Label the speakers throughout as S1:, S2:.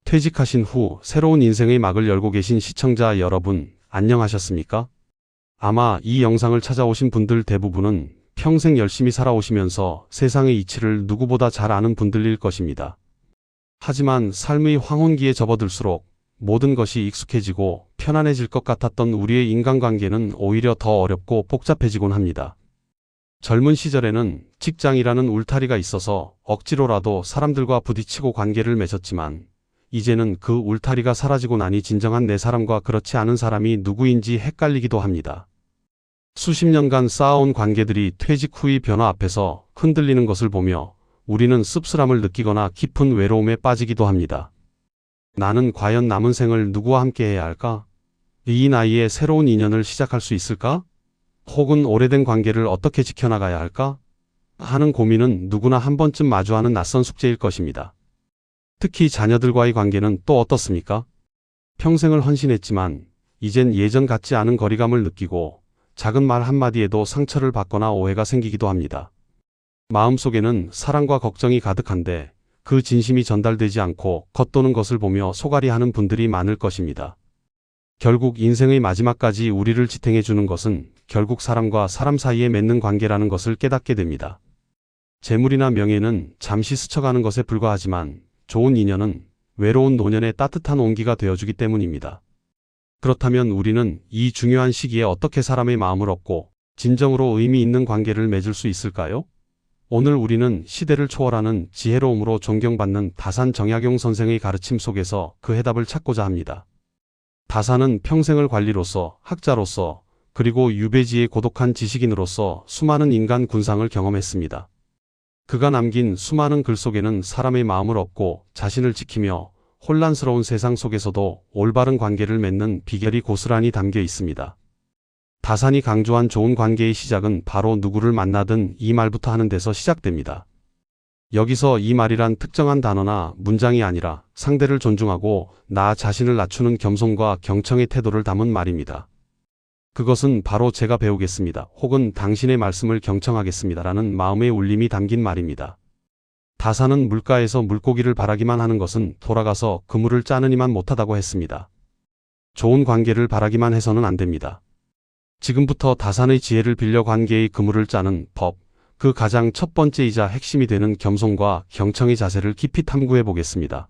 S1: 퇴직하신 후 새로운 인생의 막을 열고 계신 시청자 여러분, 안녕하셨습니까? 아마 이 영상을 찾아오신 분들 대부분은 평생 열심히 살아오시면서 세상의 이치를 누구보다 잘 아는 분들일 것입니다. 하지만 삶의 황혼기에 접어들수록 모든 것이 익숙해지고 편안해질 것 같았던 우리의 인간관계는 오히려 더 어렵고 복잡해지곤 합니다. 젊은 시절에는 직장이라는 울타리가 있어서 억지로라도 사람들과 부딪히고 관계를 맺었지만 이제는 그 울타리가 사라지고 나니 진정한 내 사람과 그렇지 않은 사람이 누구인지 헷갈리기도 합니다. 수십 년간 쌓아온 관계들이 퇴직 후의 변화 앞에서 흔들리는 것을 보며 우리는 씁쓸함을 느끼거나 깊은 외로움에 빠지기도 합니다. 나는 과연 남은 생을 누구와 함께 해야 할까? 이 나이에 새로운 인연을 시작할 수 있을까? 혹은 오래된 관계를 어떻게 지켜나가야 할까? 하는 고민은 누구나 한 번쯤 마주하는 낯선 숙제일 것입니다. 특히 자녀들과의 관계는 또 어떻습니까? 평생을 헌신했지만 이젠 예전 같지 않은 거리감을 느끼고 작은 말 한마디에도 상처를 받거나 오해가 생기기도 합니다. 마음속에는 사랑과 걱정이 가득한데 그 진심이 전달되지 않고 겉도는 것을 보며 소갈이하는 분들이 많을 것입니다. 결국 인생의 마지막까지 우리를 지탱해 주는 것은 결국 사람과 사람 사이에 맺는 관계라는 것을 깨닫게 됩니다. 재물이나 명예는 잠시 스쳐가는 것에 불과하지만 좋은 인연은 외로운 노년의 따뜻한 온기가 되어주기 때문입니다. 그렇다면 우리는 이 중요한 시기에 어떻게 사람의 마음을 얻고 진정으로 의미 있는 관계를 맺을 수 있을까요? 오늘 우리는 시대를 초월하는 지혜로움으로 존경받는 다산 정약용 선생의 가르침 속에서 그 해답을 찾고자 합니다. 다산은 평생을 관리로서, 학자로서, 그리고 유배지의 고독한 지식인으로서 수많은 인간 군상을 경험했습니다. 그가 남긴 수많은 글 속에는 사람의 마음을 얻고 자신을 지키며 혼란스러운 세상 속에서도 올바른 관계를 맺는 비결이 고스란히 담겨 있습니다. 다산이 강조한 좋은 관계의 시작은 바로 누구를 만나든 이 말부터 하는 데서 시작됩니다. 여기서 이 말이란 특정한 단어나 문장이 아니라 상대를 존중하고 나 자신을 낮추는 겸손과 경청의 태도를 담은 말입니다. 그것은 바로 제가 배우겠습니다. 혹은 당신의 말씀을 경청하겠습니다라는 마음의 울림이 담긴 말입니다. 다산은 물가에서 물고기를 바라기만 하는 것은 돌아가서 그물을 짜느니만 못하다고 했습니다. 좋은 관계를 바라기만 해서는 안 됩니다. 지금부터 다산의 지혜를 빌려 관계의 그물을 짜는 법, 그 가장 첫 번째이자 핵심이 되는 겸손과 경청의 자세를 깊이 탐구해 보겠습니다.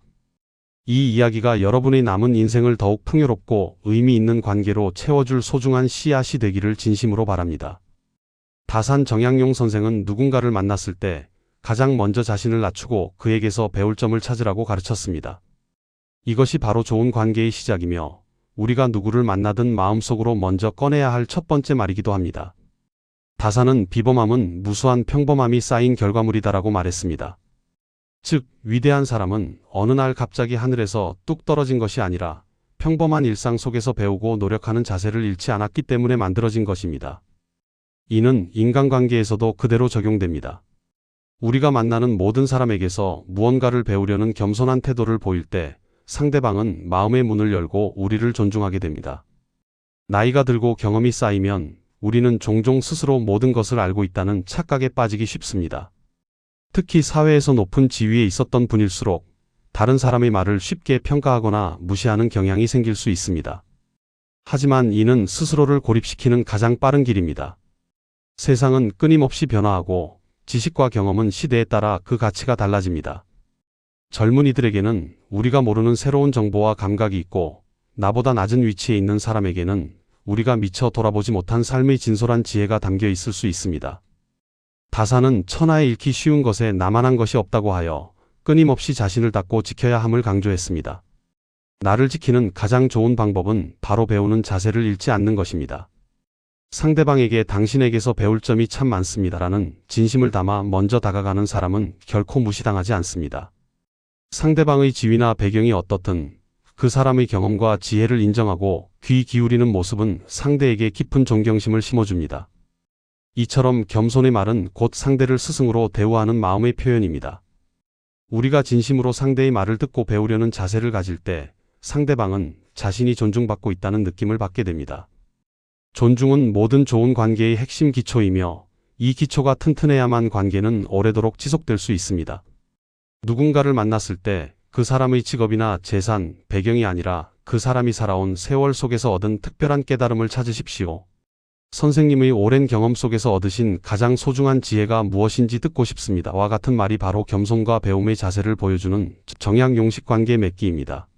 S1: 이 이야기가 여러분의 남은 인생을 더욱 풍요롭고 의미 있는 관계로 채워줄 소중한 씨앗이 되기를 진심으로 바랍니다. 다산 정약용 선생은 누군가를 만났을 때 가장 먼저 자신을 낮추고 그에게서 배울 점을 찾으라고 가르쳤습니다. 이것이 바로 좋은 관계의 시작이며 우리가 누구를 만나든 마음속으로 먼저 꺼내야 할 첫 번째 말이기도 합니다. 다산은 비범함은 무수한 평범함이 쌓인 결과물이다라고 말했습니다. 즉, 위대한 사람은 어느 날 갑자기 하늘에서 뚝 떨어진 것이 아니라 평범한 일상 속에서 배우고 노력하는 자세를 잃지 않았기 때문에 만들어진 것입니다. 이는 인간관계에서도 그대로 적용됩니다. 우리가 만나는 모든 사람에게서 무언가를 배우려는 겸손한 태도를 보일 때 상대방은 마음의 문을 열고 우리를 존중하게 됩니다. 나이가 들고 경험이 쌓이면 우리는 종종 스스로 모든 것을 알고 있다는 착각에 빠지기 쉽습니다. 특히 사회에서 높은 지위에 있었던 분일수록 다른 사람의 말을 쉽게 평가하거나 무시하는 경향이 생길 수 있습니다. 하지만 이는 스스로를 고립시키는 가장 빠른 길입니다. 세상은 끊임없이 변화하고 지식과 경험은 시대에 따라 그 가치가 달라집니다. 젊은이들에게는 우리가 모르는 새로운 정보와 감각이 있고 나보다 낮은 위치에 있는 사람에게는 우리가 미처 돌아보지 못한 삶의 진솔한 지혜가 담겨 있을 수 있습니다. 다산은 천하에 잃기 쉬운 것에 나만한 것이 없다고 하여 끊임없이 자신을 닫고 지켜야 함을 강조했습니다. 나를 지키는 가장 좋은 방법은 바로 배우는 자세를 잃지 않는 것입니다. 상대방에게 당신에게서 배울 점이 참 많습니다라는 진심을 담아 먼저 다가가는 사람은 결코 무시당하지 않습니다. 상대방의 지위나 배경이 어떻든 그 사람의 경험과 지혜를 인정하고 귀 기울이는 모습은 상대에게 깊은 존경심을 심어줍니다. 이처럼 겸손의 말은 곧 상대를 스승으로 대우하는 마음의 표현입니다. 우리가 진심으로 상대의 말을 듣고 배우려는 자세를 가질 때 상대방은 자신이 존중받고 있다는 느낌을 받게 됩니다. 존중은 모든 좋은 관계의 핵심 기초이며 이 기초가 튼튼해야만 관계는 오래도록 지속될 수 있습니다. 누군가를 만났을 때 그 사람의 직업이나 재산, 배경이 아니라 그 사람이 살아온 세월 속에서 얻은 특별한 깨달음을 찾으십시오. 선생님의 오랜 경험 속에서 얻으신 가장 소중한 지혜가 무엇인지 듣고 싶습니다. 와 같은 말이 바로 겸손과 배움의 자세를 보여주는 정약용식 관계 맺기입니다.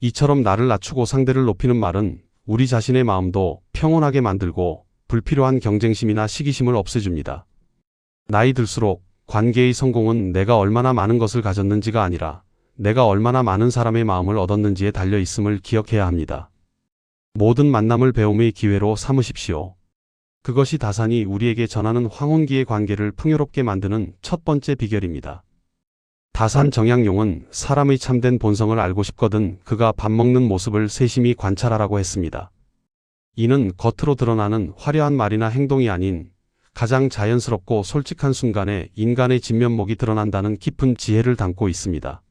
S1: 이처럼 나를 낮추고 상대를 높이는 말은 우리 자신의 마음도 평온하게 만들고 불필요한 경쟁심이나 시기심을 없애줍니다. 나이 들수록 관계의 성공은 내가 얼마나 많은 것을 가졌는지가 아니라 내가 얼마나 많은 사람의 마음을 얻었는지에 달려 있음을 기억해야 합니다. 모든 만남을 배움의 기회로 삼으십시오. 그것이 다산이 우리에게 전하는 황혼기의 관계를 풍요롭게 만드는 첫 번째 비결입니다. 다산 정약용은 사람의 참된 본성을 알고 싶거든 그가 밥 먹는 모습을 세심히 관찰하라고 했습니다. 이는 겉으로 드러나는 화려한 말이나 행동이 아닌 가장 자연스럽고 솔직한 순간에 인간의 진면목이 드러난다는 깊은 지혜를 담고 있습니다.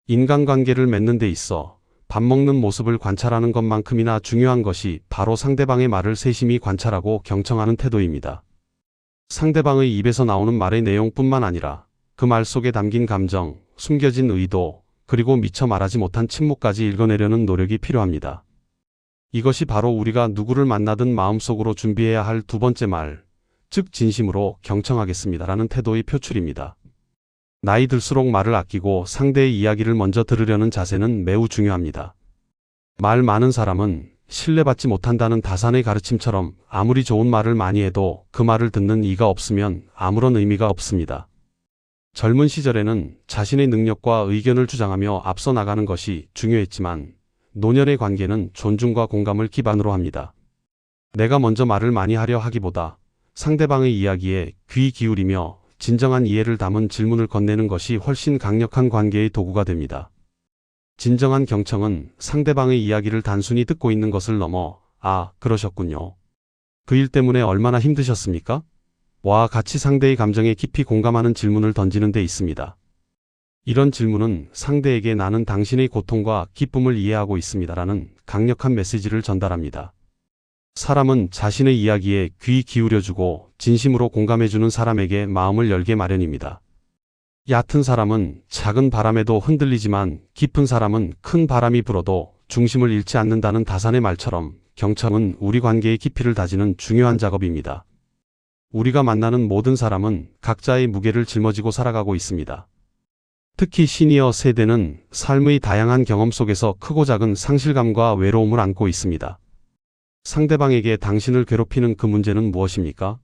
S1: 인간관계를 맺는 데 있어 밥 먹는 모습을 관찰하는 것만큼이나 중요한 것이 바로 상대방의 말을 세심히 관찰하고 경청하는 태도입니다. 상대방의 입에서 나오는 말의 내용뿐만 아니라 그 말 속에 담긴 감정, 숨겨진 의도, 그리고 미처 말하지 못한 침묵까지 읽어내려는 노력이 필요합니다. 이것이 바로 우리가 누구를 만나든 마음속으로 준비해야 할 두 번째 말, 즉 진심으로 경청하겠습니다라는 태도의 표출입니다. 나이 들수록 말을 아끼고 상대의 이야기를 먼저 들으려는 자세는 매우 중요합니다. 말 많은 사람은 신뢰받지 못한다는 다산의 가르침처럼 아무리 좋은 말을 많이 해도 그 말을 듣는 이가 없으면 아무런 의미가 없습니다. 젊은 시절에는 자신의 능력과 의견을 주장하며 앞서 나가는 것이 중요했지만 노년의 관계는 존중과 공감을 기반으로 합니다. 내가 먼저 말을 많이 하려 하기보다 상대방의 이야기에 귀 기울이며 진정한 이해를 담은 질문을 건네는 것이 훨씬 강력한 관계의 도구가 됩니다. 진정한 경청은 상대방의 이야기를 단순히 듣고 있는 것을 넘어 아, 그러셨군요. 그 일 때문에 얼마나 힘드셨습니까? 와 같이 상대의 감정에 깊이 공감하는 질문을 던지는 데 있습니다. 이런 질문은 상대에게 나는 당신의 고통과 기쁨을 이해하고 있습니다라는 강력한 메시지를 전달합니다. 사람은 자신의 이야기에 귀 기울여주고 진심으로 공감해주는 사람에게 마음을 열게 마련입니다. 얕은 사람은 작은 바람에도 흔들리지만 깊은 사람은 큰 바람이 불어도 중심을 잃지 않는다는 다산의 말처럼 경청은 우리 관계의 깊이를 다지는 중요한 작업입니다. 우리가 만나는 모든 사람은 각자의 무게를 짊어지고 살아가고 있습니다. 특히 시니어 세대는 삶의 다양한 경험 속에서 크고 작은 상실감과 외로움을 안고 있습니다. 상대방에게 당신을 괴롭히는 그 문제는 무엇입니까?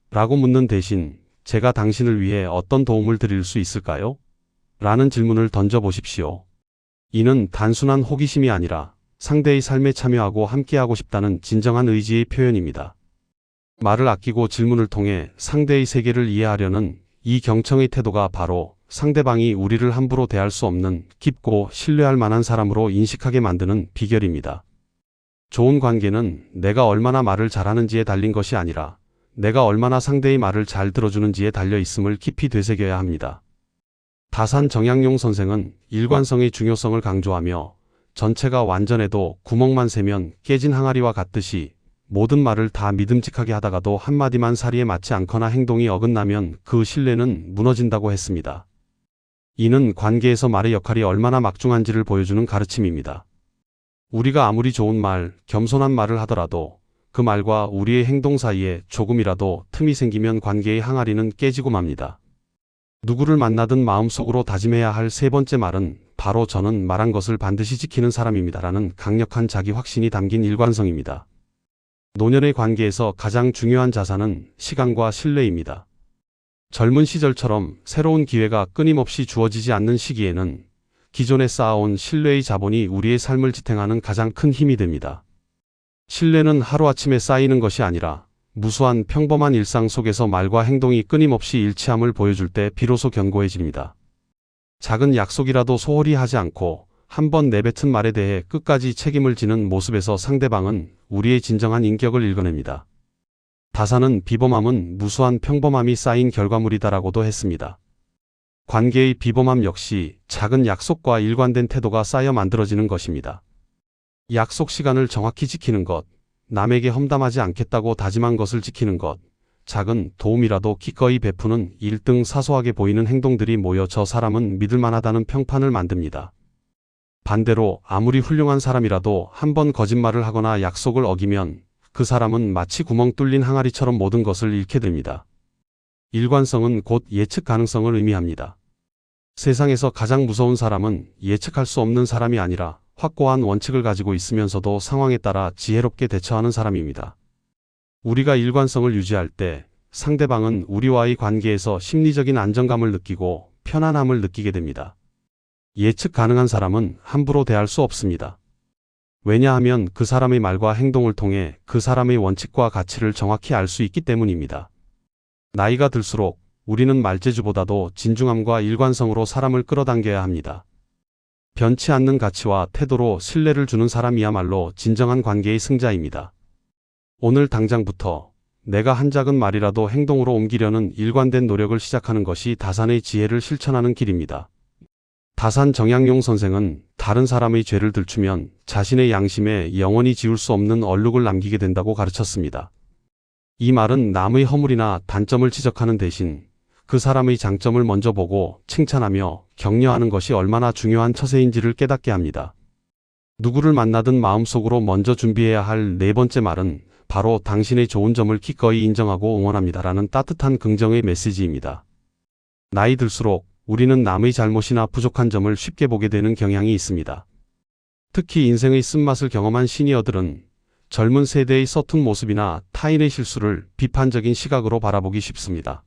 S1: 라고 묻는 대신 제가 당신을 위해 어떤 도움을 드릴 수 있을까요? 라는 질문을 던져보십시오. 이는 단순한 호기심이 아니라 상대의 삶에 참여하고 함께하고 싶다는 진정한 의지의 표현입니다. 말을 아끼고 질문을 통해 상대의 세계를 이해하려는 이 경청의 태도가 바로 상대방이 우리를 함부로 대할 수 없는 깊고 신뢰할 만한 사람으로 인식하게 만드는 비결입니다. 좋은 관계는 내가 얼마나 말을 잘하는지에 달린 것이 아니라 내가 얼마나 상대의 말을 잘 들어주는지에 달려 있음을 깊이 되새겨야 합니다. 다산 정약용 선생은 일관성의 중요성을 강조하며 전체가 완전해도 구멍만 세면 깨진 항아리와 같듯이 모든 말을 다 믿음직하게 하다가도 한마디만 사리에 맞지 않거나 행동이 어긋나면 그 신뢰는 무너진다고 했습니다. 이는 관계에서 말의 역할이 얼마나 막중한지를 보여주는 가르침입니다. 우리가 아무리 좋은 말, 겸손한 말을 하더라도 그 말과 우리의 행동 사이에 조금이라도 틈이 생기면 관계의 항아리는 깨지고 맙니다. 누구를 만나든 마음속으로 다짐해야 할 세 번째 말은 바로 저는 말한 것을 반드시 지키는 사람입니다라는 강력한 자기 확신이 담긴 일관성입니다. 노년의 관계에서 가장 중요한 자산은 시간과 신뢰입니다. 젊은 시절처럼 새로운 기회가 끊임없이 주어지지 않는 시기에는 기존에 쌓아온 신뢰의 자본이 우리의 삶을 지탱하는 가장 큰 힘이 됩니다. 신뢰는 하루아침에 쌓이는 것이 아니라 무수한 평범한 일상 속에서 말과 행동이 끊임없이 일치함을 보여줄 때 비로소 견고해집니다. 작은 약속이라도 소홀히 하지 않고 한번 내뱉은 말에 대해 끝까지 책임을 지는 모습에서 상대방은 우리의 진정한 인격을 읽어냅니다. 다산은 비범함은 무수한 평범함이 쌓인 결과물이다라고도 했습니다. 관계의 비범함 역시 작은 약속과 일관된 태도가 쌓여 만들어지는 것입니다. 약속 시간을 정확히 지키는 것, 남에게 험담하지 않겠다고 다짐한 것을 지키는 것, 작은 도움이라도 기꺼이 베푸는 1등 사소하게 보이는 행동들이 모여 저 사람은 믿을만하다는 평판을 만듭니다. 반대로 아무리 훌륭한 사람이라도 한 번 거짓말을 하거나 약속을 어기면 그 사람은 마치 구멍 뚫린 항아리처럼 모든 것을 잃게 됩니다. 일관성은 곧 예측 가능성을 의미합니다. 세상에서 가장 무서운 사람은 예측할 수 없는 사람이 아니라 확고한 원칙을 가지고 있으면서도 상황에 따라 지혜롭게 대처하는 사람입니다. 우리가 일관성을 유지할 때 상대방은 우리와의 관계에서 심리적인 안정감을 느끼고 편안함을 느끼게 됩니다. 예측 가능한 사람은 함부로 대할 수 없습니다. 왜냐하면 그 사람의 말과 행동을 통해 그 사람의 원칙과 가치를 정확히 알 수 있기 때문입니다. 나이가 들수록 우리는 말재주보다도 진중함과 일관성으로 사람을 끌어당겨야 합니다. 변치 않는 가치와 태도로 신뢰를 주는 사람이야말로 진정한 관계의 승자입니다. 오늘 당장부터 내가 한 작은 말이라도 행동으로 옮기려는 일관된 노력을 시작하는 것이 다산의 지혜를 실천하는 길입니다. 다산 정약용 선생은 다른 사람의 죄를 들추면 자신의 양심에 영원히 지울 수 없는 얼룩을 남기게 된다고 가르쳤습니다. 이 말은 남의 허물이나 단점을 지적하는 대신 그 사람의 장점을 먼저 보고 칭찬하며 격려하는 것이 얼마나 중요한 처세인지를 깨닫게 합니다. 누구를 만나든 마음속으로 먼저 준비해야 할 네 번째 말은 바로 당신의 좋은 점을 기꺼이 인정하고 응원합니다라는 따뜻한 긍정의 메시지입니다. 나이 들수록 우리는 남의 잘못이나 부족한 점을 쉽게 보게 되는 경향이 있습니다. 특히 인생의 쓴맛을 경험한 시니어들은 젊은 세대의 서툰 모습이나 타인의 실수를 비판적인 시각으로 바라보기 쉽습니다.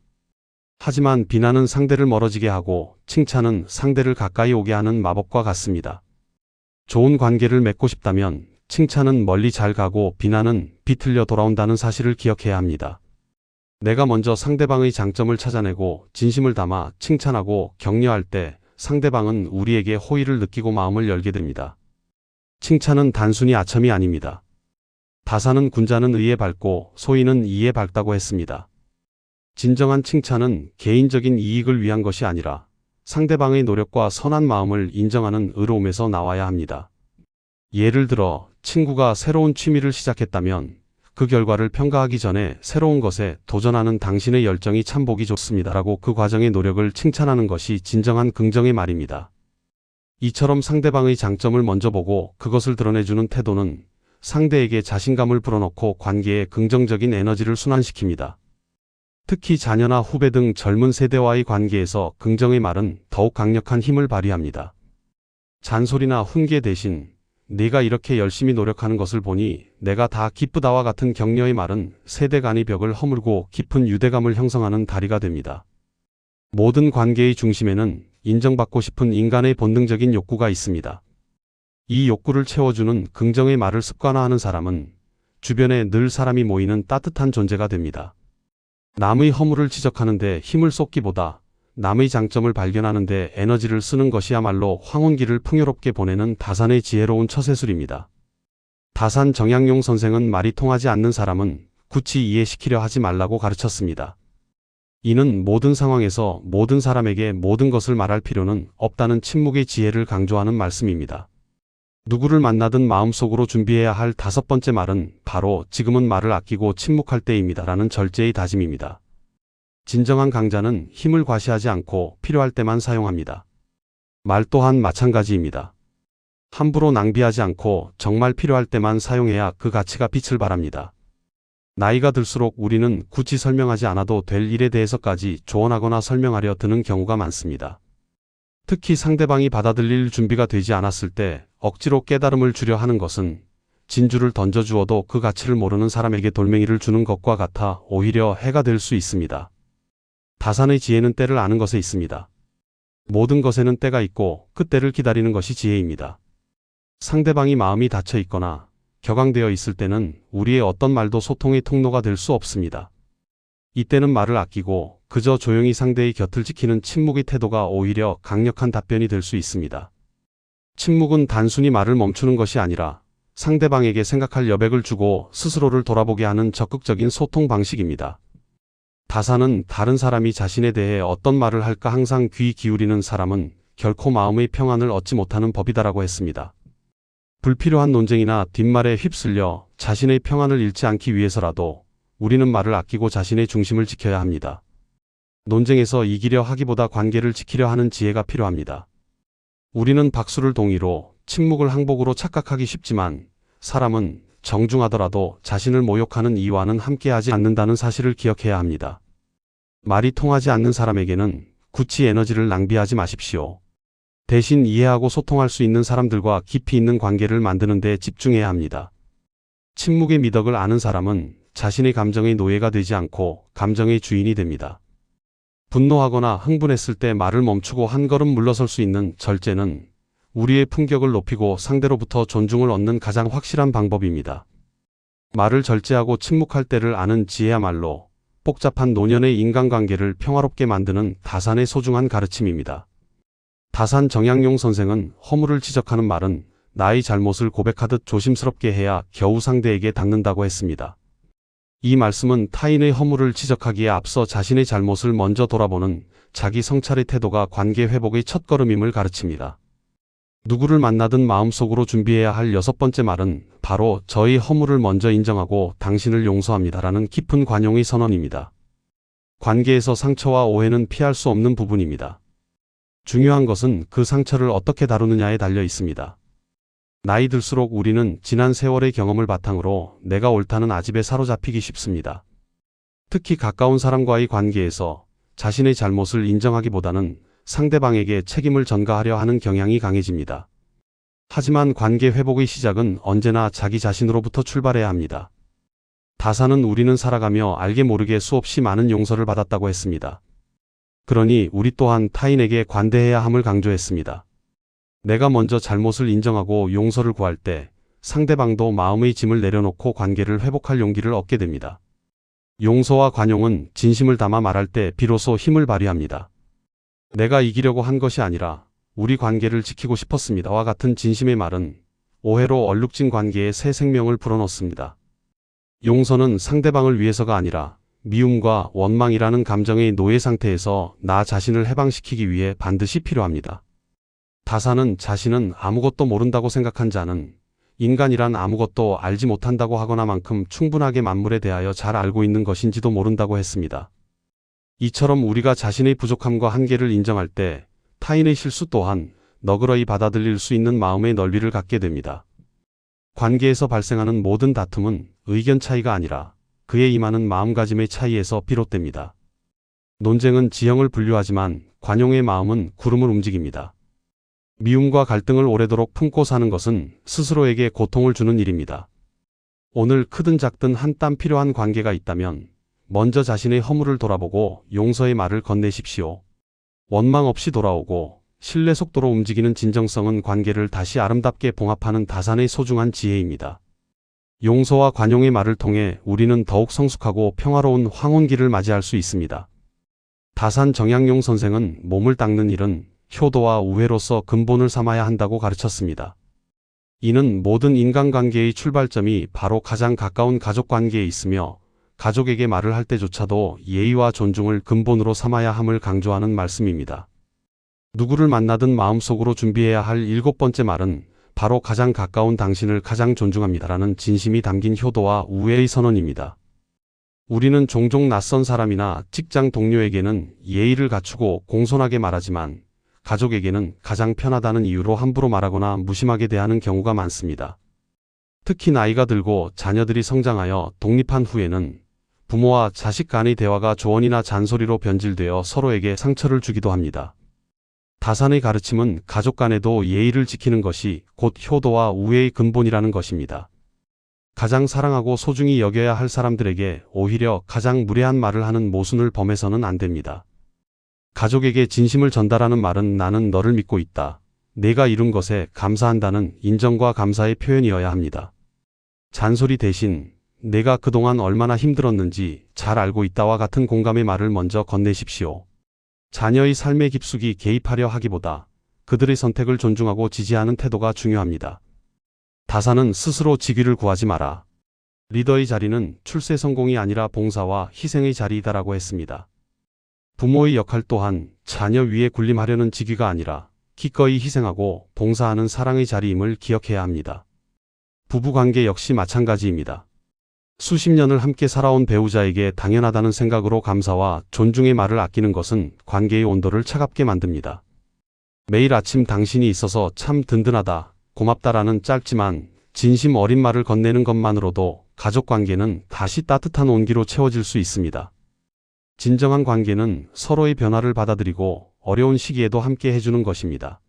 S1: 하지만 비난은 상대를 멀어지게 하고 칭찬은 상대를 가까이 오게 하는 마법과 같습니다. 좋은 관계를 맺고 싶다면 칭찬은 멀리 잘 가고 비난은 비틀려 돌아온다는 사실을 기억해야 합니다. 내가 먼저 상대방의 장점을 찾아내고 진심을 담아 칭찬하고 격려할 때 상대방은 우리에게 호의를 느끼고 마음을 열게 됩니다. 칭찬은 단순히 아첨이 아닙니다. 다산은 군자는 의에 밝고 소인은 이에 밝다고 했습니다. 진정한 칭찬은 개인적인 이익을 위한 것이 아니라 상대방의 노력과 선한 마음을 인정하는 의로움에서 나와야 합니다. 예를 들어 친구가 새로운 취미를 시작했다면 그 결과를 평가하기 전에 새로운 것에 도전하는 당신의 열정이 참 보기 좋습니다라고 그 과정의 노력을 칭찬하는 것이 진정한 긍정의 말입니다. 이처럼 상대방의 장점을 먼저 보고 그것을 드러내주는 태도는 상대에게 자신감을 불어넣고 관계에 긍정적인 에너지를 순환시킵니다. 특히 자녀나 후배 등 젊은 세대와의 관계에서 긍정의 말은 더욱 강력한 힘을 발휘합니다. 잔소리나 훈계 대신 네가 이렇게 열심히 노력하는 것을 보니 내가 다 기쁘다와 같은 격려의 말은 세대 간의 벽을 허물고 깊은 유대감을 형성하는 다리가 됩니다. 모든 관계의 중심에는 인정받고 싶은 인간의 본능적인 욕구가 있습니다. 이 욕구를 채워주는 긍정의 말을 습관화하는 사람은 주변에 늘 사람이 모이는 따뜻한 존재가 됩니다. 남의 허물을 지적하는데 힘을 쏟기보다 남의 장점을 발견하는 데 에너지를 쓰는 것이야말로 황혼기를 풍요롭게 보내는 다산의 지혜로운 처세술입니다. 다산 정약용 선생은 말이 통하지 않는 사람은 굳이 이해시키려 하지 말라고 가르쳤습니다. 이는 모든 상황에서 모든 사람에게 모든 것을 말할 필요는 없다는 침묵의 지혜를 강조하는 말씀입니다. 누구를 만나든 마음속으로 준비해야 할 다섯 번째 말은 바로 지금은 말을 아끼고 침묵할 때입니다라는 절제의 다짐입니다. 진정한 강자는 힘을 과시하지 않고 필요할 때만 사용합니다. 말 또한 마찬가지입니다. 함부로 낭비하지 않고 정말 필요할 때만 사용해야 그 가치가 빛을 발합니다. 나이가 들수록 우리는 굳이 설명하지 않아도 될 일에 대해서까지 조언하거나 설명하려 드는 경우가 많습니다. 특히 상대방이 받아들일 준비가 되지 않았을 때 억지로 깨달음을 주려 하는 것은 진주를 던져주어도 그 가치를 모르는 사람에게 돌멩이를 주는 것과 같아 오히려 해가 될 수 있습니다. 다산의 지혜는 때를 아는 것에 있습니다. 모든 것에는 때가 있고 그 때를 기다리는 것이 지혜입니다. 상대방이 마음이 닫혀 있거나 격앙되어 있을 때는 우리의 어떤 말도 소통의 통로가 될 수 없습니다. 이때는 말을 아끼고 그저 조용히 상대의 곁을 지키는 침묵의 태도가 오히려 강력한 답변이 될 수 있습니다. 침묵은 단순히 말을 멈추는 것이 아니라 상대방에게 생각할 여백을 주고 스스로를 돌아보게 하는 적극적인 소통 방식입니다. 다산은 다른 사람이 자신에 대해 어떤 말을 할까 항상 귀 기울이는 사람은 결코 마음의 평안을 얻지 못하는 법이다라고 했습니다. 불필요한 논쟁이나 뒷말에 휩쓸려 자신의 평안을 잃지 않기 위해서라도 우리는 말을 아끼고 자신의 중심을 지켜야 합니다. 논쟁에서 이기려 하기보다 관계를 지키려 하는 지혜가 필요합니다. 우리는 박수를 동의로, 침묵을 항복으로 착각하기 쉽지만 사람은 정중하더라도 자신을 모욕하는 이와는 함께하지 않는다는 사실을 기억해야 합니다. 말이 통하지 않는 사람에게는 굳이 에너지를 낭비하지 마십시오. 대신 이해하고 소통할 수 있는 사람들과 깊이 있는 관계를 만드는 데 집중해야 합니다. 침묵의 미덕을 아는 사람은 자신의 감정의 노예가 되지 않고 감정의 주인이 됩니다. 분노하거나 흥분했을 때 말을 멈추고 한 걸음 물러설 수 있는 절제는 우리의 품격을 높이고 상대로부터 존중을 얻는 가장 확실한 방법입니다. 말을 절제하고 침묵할 때를 아는 지혜야말로 복잡한 노년의 인간관계를 평화롭게 만드는 다산의 소중한 가르침입니다. 다산 정약용 선생은 허물을 지적하는 말은 나의 잘못을 고백하듯 조심스럽게 해야 겨우 상대에게 닿는다고 했습니다. 이 말씀은 타인의 허물을 지적하기에 앞서 자신의 잘못을 먼저 돌아보는 자기 성찰의 태도가 관계 회복의 첫걸음임을 가르칩니다. 누구를 만나든 마음속으로 준비해야 할 6번째 말은 바로 저의 허물을 먼저 인정하고 당신을 용서합니다라는 깊은 관용의 선언입니다. 관계에서 상처와 오해는 피할 수 없는 부분입니다. 중요한 것은 그 상처를 어떻게 다루느냐에 달려 있습니다. 나이 들수록 우리는 지난 세월의 경험을 바탕으로 내가 옳다는 아집에 사로잡히기 쉽습니다. 특히 가까운 사람과의 관계에서 자신의 잘못을 인정하기보다는 상대방에게 책임을 전가하려 하는 경향이 강해집니다. 하지만 관계 회복의 시작은 언제나 자기 자신으로부터 출발해야 합니다. 다산은 우리는 살아가며 알게 모르게 수없이 많은 용서를 받았다고 했습니다. 그러니 우리 또한 타인에게 관대해야 함을 강조했습니다. 내가 먼저 잘못을 인정하고 용서를 구할 때 상대방도 마음의 짐을 내려놓고 관계를 회복할 용기를 얻게 됩니다. 용서와 관용은 진심을 담아 말할 때 비로소 힘을 발휘합니다. 내가 이기려고 한 것이 아니라 우리 관계를 지키고 싶었습니다와 같은 진심의 말은 오해로 얼룩진 관계에 새 생명을 불어넣습니다. 용서는 상대방을 위해서가 아니라 미움과 원망이라는 감정의 노예 상태에서 나 자신을 해방시키기 위해 반드시 필요합니다. 다산은 자신은 아무것도 모른다고 생각한 자는 인간이란 아무것도 알지 못한다고 하거나만큼 충분하게 만물에 대하여 잘 알고 있는 것인지도 모른다고 했습니다. 이처럼 우리가 자신의 부족함과 한계를 인정할 때 타인의 실수 또한 너그러이 받아들일 수 있는 마음의 넓이를 갖게 됩니다. 관계에서 발생하는 모든 다툼은 의견 차이가 아니라 그에 임하는 마음가짐의 차이에서 비롯됩니다. 논쟁은 지형을 분류하지만 관용의 마음은 구름을 움직입니다. 미움과 갈등을 오래도록 품고 사는 것은 스스로에게 고통을 주는 일입니다. 오늘 크든 작든 한 땀 필요한 관계가 있다면 먼저 자신의 허물을 돌아보고 용서의 말을 건네십시오. 원망 없이 돌아오고 신뢰 속도로 움직이는 진정성은 관계를 다시 아름답게 봉합하는 다산의 소중한 지혜입니다. 용서와 관용의 말을 통해 우리는 더욱 성숙하고 평화로운 황혼기를 맞이할 수 있습니다. 다산 정약용 선생은 몸을 닦는 일은 효도와 우애로서 근본을 삼아야 한다고 가르쳤습니다. 이는 모든 인간관계의 출발점이 바로 가장 가까운 가족관계에 있으며 가족에게 말을 할 때조차도 예의와 존중을 근본으로 삼아야 함을 강조하는 말씀입니다. 누구를 만나든 마음속으로 준비해야 할 7번째 말은 바로 가장 가까운 당신을 가장 존중합니다라는 진심이 담긴 효도와 우애의 선언입니다. 우리는 종종 낯선 사람이나 직장 동료에게는 예의를 갖추고 공손하게 말하지만 가족에게는 가장 편하다는 이유로 함부로 말하거나 무심하게 대하는 경우가 많습니다. 특히 나이가 들고 자녀들이 성장하여 독립한 후에는 부모와 자식 간의 대화가 조언이나 잔소리로 변질되어 서로에게 상처를 주기도 합니다. 다산의 가르침은 가족 간에도 예의를 지키는 것이 곧 효도와 우애의 근본이라는 것입니다. 가장 사랑하고 소중히 여겨야 할 사람들에게 오히려 가장 무례한 말을 하는 모순을 범해서는 안 됩니다. 가족에게 진심을 전달하는 말은 나는 너를 믿고 있다. 내가 이룬 것에 감사한다는 인정과 감사의 표현이어야 합니다. 잔소리 대신 내가 그동안 얼마나 힘들었는지 잘 알고 있다와 같은 공감의 말을 먼저 건네십시오. 자녀의 삶의 깊숙이 개입하려 하기보다 그들의 선택을 존중하고 지지하는 태도가 중요합니다. 다산은 스스로 직위를 구하지 마라. 리더의 자리는 출세 성공이 아니라 봉사와 희생의 자리이다라고 했습니다. 부모의 역할 또한 자녀 위에 군림하려는 직위가 아니라 기꺼이 희생하고 봉사하는 사랑의 자리임을 기억해야 합니다. 부부관계 역시 마찬가지입니다. 수십 년을 함께 살아온 배우자에게 당연하다는 생각으로 감사와 존중의 말을 아끼는 것은 관계의 온도를 차갑게 만듭니다. 매일 아침 당신이 있어서 참 든든하다, 고맙다라는 짧지만 진심 어린 말을 건네는 것만으로도 가족 관계는 다시 따뜻한 온기로 채워질 수 있습니다. 진정한 관계는 서로의 변화를 받아들이고 어려운 시기에도 함께 해주는 것입니다.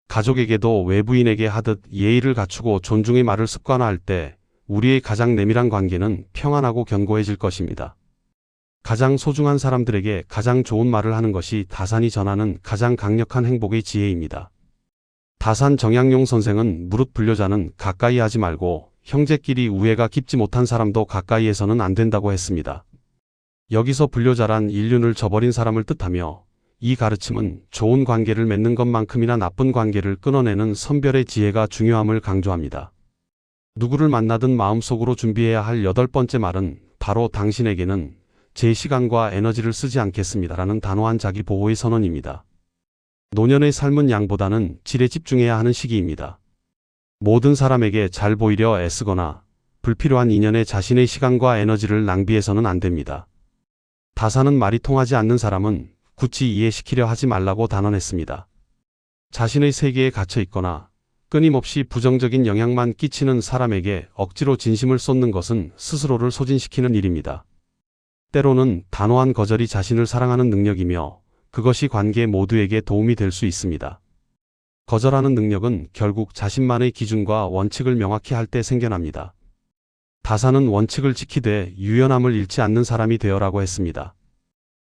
S1: 가족에게도 외부인에게 하듯 예의를 갖추고 존중의 말을 습관화할 때 우리의 가장 내밀한 관계는 평안하고 견고해질 것입니다. 가장 소중한 사람들에게 가장 좋은 말을 하는 것이 다산이 전하는 가장 강력한 행복의 지혜입니다. 다산 정약용 선생은 무릇 불효자는 가까이 하지 말고 형제끼리 우애가 깊지 못한 사람도 가까이에서는 안 된다고 했습니다. 여기서 불효자란 인륜을 저버린 사람을 뜻하며 이 가르침은 좋은 관계를 맺는 것만큼이나 나쁜 관계를 끊어내는 선별의 지혜가 중요함을 강조합니다. 누구를 만나든 마음속으로 준비해야 할 8번째 말은 바로 당신에게는 제 시간과 에너지를 쓰지 않겠습니다라는 단호한 자기 보호의 선언입니다. 노년의 삶은 양보다는 질에 집중해야 하는 시기입니다. 모든 사람에게 잘 보이려 애쓰거나 불필요한 인연에 자신의 시간과 에너지를 낭비해서는 안 됩니다. 다산은 말이 통하지 않는 사람은 굳이 이해시키려 하지 말라고 단언했습니다. 자신의 세계에 갇혀 있거나 끊임없이 부정적인 영향만 끼치는 사람에게 억지로 진심을 쏟는 것은 스스로를 소진시키는 일입니다. 때로는 단호한 거절이 자신을 사랑하는 능력이며 그것이 관계 모두에게 도움이 될 수 있습니다. 거절하는 능력은 결국 자신만의 기준과 원칙을 명확히 할 때 생겨납니다. 다산은 원칙을 지키되 유연함을 잃지 않는 사람이 되어라고 했습니다.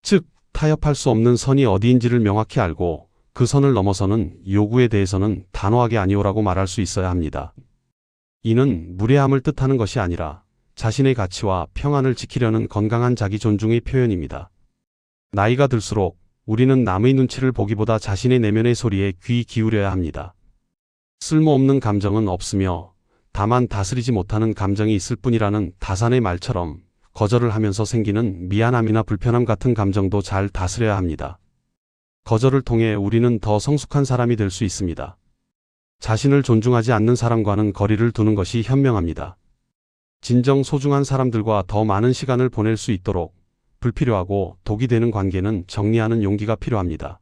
S1: 즉, 타협할 수 없는 선이 어디인지를 명확히 알고 그 선을 넘어서는 요구에 대해서는 단호하게 아니오라고 말할 수 있어야 합니다. 이는 무례함을 뜻하는 것이 아니라 자신의 가치와 평안을 지키려는 건강한 자기 존중의 표현입니다. 나이가 들수록 우리는 남의 눈치를 보기보다 자신의 내면의 소리에 귀 기울여야 합니다. 쓸모없는 감정은 없으며 다만 다스리지 못하는 감정이 있을 뿐이라는 다산의 말처럼 거절을 하면서 생기는 미안함이나 불편함 같은 감정도 잘 다스려야 합니다. 거절을 통해 우리는 더 성숙한 사람이 될 수 있습니다. 자신을 존중하지 않는 사람과는 거리를 두는 것이 현명합니다. 진정 소중한 사람들과 더 많은 시간을 보낼 수 있도록 불필요하고 독이 되는 관계는 정리하는 용기가 필요합니다.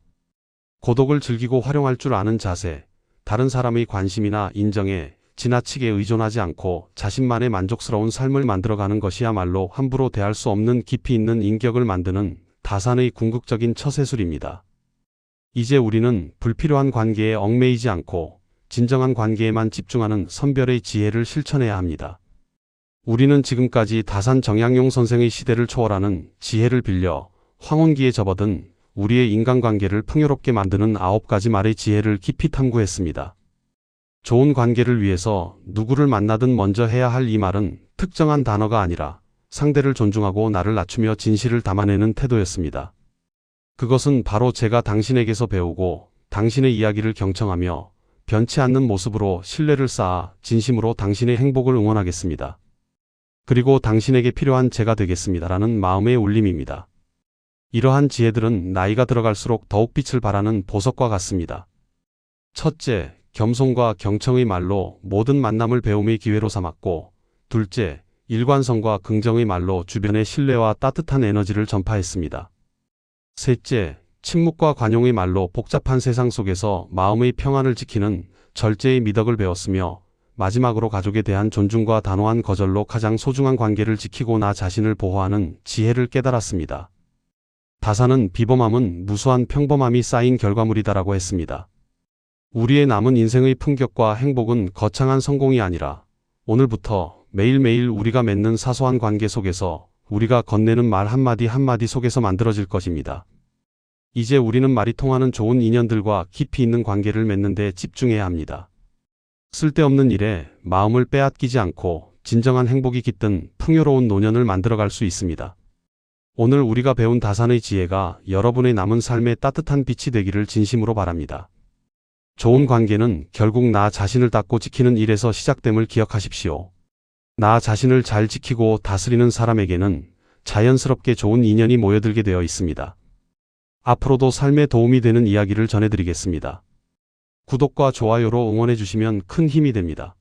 S1: 고독을 즐기고 활용할 줄 아는 자세, 다른 사람의 관심이나 인정에 지나치게 의존하지 않고 자신만의 만족스러운 삶을 만들어가는 것이야말로 함부로 대할 수 없는 깊이 있는 인격을 만드는 다산의 궁극적인 처세술입니다. 이제 우리는 불필요한 관계에 얽매이지 않고 진정한 관계에만 집중하는 선별의 지혜를 실천해야 합니다. 우리는 지금까지 다산 정약용 선생의 시대를 초월하는 지혜를 빌려 황혼기에 접어든 우리의 인간관계를 풍요롭게 만드는 9가지 말의 지혜를 깊이 탐구했습니다. 좋은 관계를 위해서 누구를 만나든 먼저 해야 할 이 말은 특정한 단어가 아니라 상대를 존중하고 나를 낮추며 진실을 담아내는 태도였습니다. 그것은 바로 제가 당신에게서 배우고 당신의 이야기를 경청하며 변치 않는 모습으로 신뢰를 쌓아 진심으로 당신의 행복을 응원하겠습니다. 그리고 당신에게 필요한 제가 되겠습니다라는 마음의 울림입니다. 이러한 지혜들은 나이가 들어갈수록 더욱 빛을 발하는 보석과 같습니다. 첫째, 겸손과 경청의 말로 모든 만남을 배움의 기회로 삼았고, 둘째, 일관성과 긍정의 말로 주변의 신뢰와 따뜻한 에너지를 전파했습니다. 셋째, 침묵과 관용의 말로 복잡한 세상 속에서 마음의 평안을 지키는 절제의 미덕을 배웠으며, 마지막으로 가족에 대한 존중과 단호한 거절로 가장 소중한 관계를 지키고 나 자신을 보호하는 지혜를 깨달았습니다. 다산은 비범함은 무수한 평범함이 쌓인 결과물이다라고 했습니다. 우리의 남은 인생의 품격과 행복은 거창한 성공이 아니라 오늘부터 매일매일 우리가 맺는 사소한 관계 속에서 우리가 건네는 말 한마디 한마디 속에서 만들어질 것입니다. 이제 우리는 말이 통하는 좋은 인연들과 깊이 있는 관계를 맺는 데 집중해야 합니다. 쓸데없는 일에 마음을 빼앗기지 않고 진정한 행복이 깃든 풍요로운 노년을 만들어갈 수 있습니다. 오늘 우리가 배운 다산의 지혜가 여러분의 남은 삶에 따뜻한 빛이 되기를 진심으로 바랍니다. 좋은 관계는 결국 나 자신을 닦고 지키는 일에서 시작됨을 기억하십시오. 나 자신을 잘 지키고 다스리는 사람에게는 자연스럽게 좋은 인연이 모여들게 되어 있습니다. 앞으로도 삶에 도움이 되는 이야기를 전해드리겠습니다. 구독과 좋아요로 응원해 주시면 큰 힘이 됩니다.